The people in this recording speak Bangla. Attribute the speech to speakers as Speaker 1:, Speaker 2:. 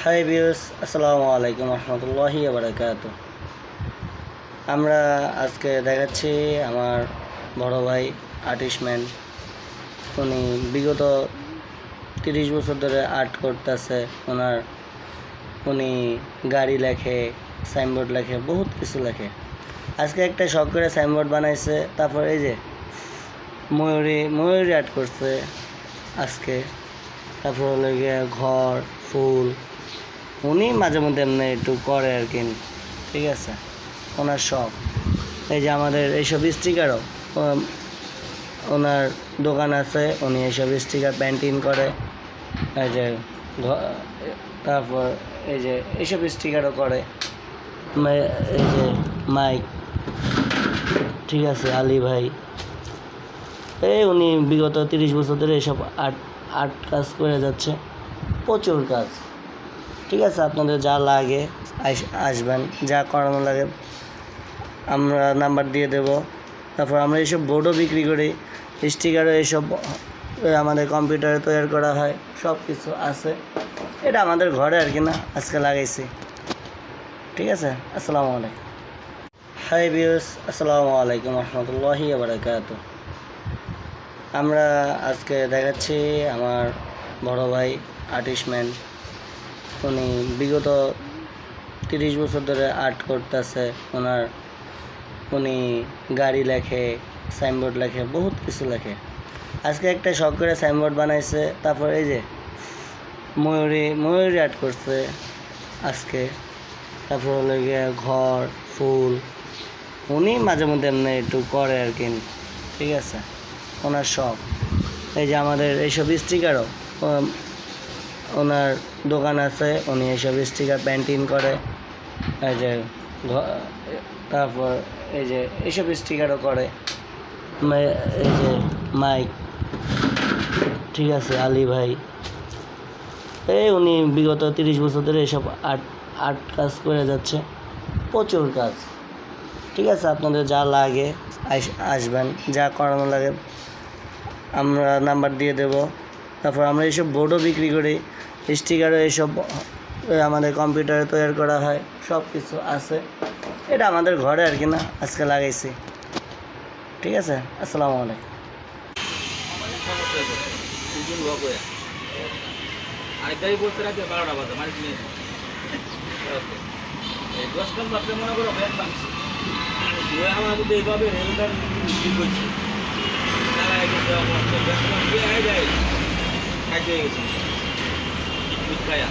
Speaker 1: হাই ভিউয়ার্স, আসসালামু আলাইকুম রহমতুল্লাহি ওয়া বারাকাতুহু। আমরা আজকে দেখাচ্ছি আমার বড় ভাই আর্টিস্টম্যান। উনি বিগত 30 বছর ধরে আর্ট করতেছে। উনি গাড়ি লেখে, সাইনবোর্ড লেখে, বহুত কিছু লেখে। আজকে একটা শখ করে সাইনবোর্ড বানাইছে। তারপর এই যে ময়ূরী আর্ট করছে আজকে। তারপর হলো গিয়ে ঘর, ফুল। উনি মাঝে মধ্যে এমনি একটু করে আর কি, ঠিক আছে, ওনার শখ। এই যে আমাদের এইসব স্টিকারও ওনার দোকান আছে, উনি এইসব স্টিকার পেন্টিং করে। এই যে তারপর এই যে এইসব স্টিকারও করে। এই যে মাইক, ঠিক আছে, আলী ভাই। উনি বিগত 30 বছর ধরে এইসব আর্ট কাজ করে যাচ্ছে, প্রচুর কাজ। ঠিক আছে, আপনাদের যা লাগে আসবেন, যা করানো লাগে আমরা নাম্বার দিয়ে দেব। তারপর আমরা এইসব বোর্ডও বিক্রি করি, স্টিকারও এইসব আমাদের কম্পিউটারে তৈরি করা হয়, সব কিছু আছে। এটা আমাদের ঘরে আর কি না, আজকে লাগাইছি। ঠিক আছে, আসসালামু আলাইকুম। হাই ভিউয়ার্স, আসসালামু আলাইকুম রহমতুল্লাহি ওয়া বারাকাতুহু। আমরা আজকে দেখাচ্ছি আমার বড় ভাই আর্টিস্টম্যান। উনি বিগত 30 বছর ধরে আর্ট করতেছে। উনি গাড়ি লেখে, সাইনবোর্ড লেখে, বহুত কিছু লেখে। আজকে একটা শখ করে সাইনবোর্ড বানাইছে। তারপর এই যে ময়ূরী আর্ট করছে আজকে। তারপর হলো গিয়ে ঘর, ফুল। উনি মাঝে মধ্যে এমনি একটু করে আর কি, ঠিক আছে, ওনার শখ। এই যে আমাদের এইসব স্টিকারও ওনার দোকান আছে, উনি এইসব স্টিকার পেন্টিং করে। এই যে তারপর এই যে এইসব স্টিকারও করে। এই যে মাইক, ঠিক আছে, আলী ভাই। উনি বিগত 30 বছর ধরে এইসব আর্ট কাজ করে যাচ্ছে, প্রচুর কাজ। ঠিক আছে, আপনাদের যা লাগে আসবেন, যা করানো লাগে আমরা নাম্বার দিয়ে দেব। তারপর আমরা এইসব বোর্ডও বিক্রি করি, স্টিকারও এইসব আমাদের কম্পিউটারে তৈরি করা হয়, সব কিছু আছে। এটা আমাদের ঘরে আর কি না, আজকে লাগাইছি। ঠিক আছে, আসসালামু আলাইকুম।
Speaker 2: আরেকটাই বলতে রাখবে 12টা বাজে মানে নিয়ে 10টা বাজে মনে করো ব্যাগ ভাঙছি আমার যদি এইভাবে রেলদার ঠিক করছি তারা গেছে খাইতে হয়ে গেছে খায়া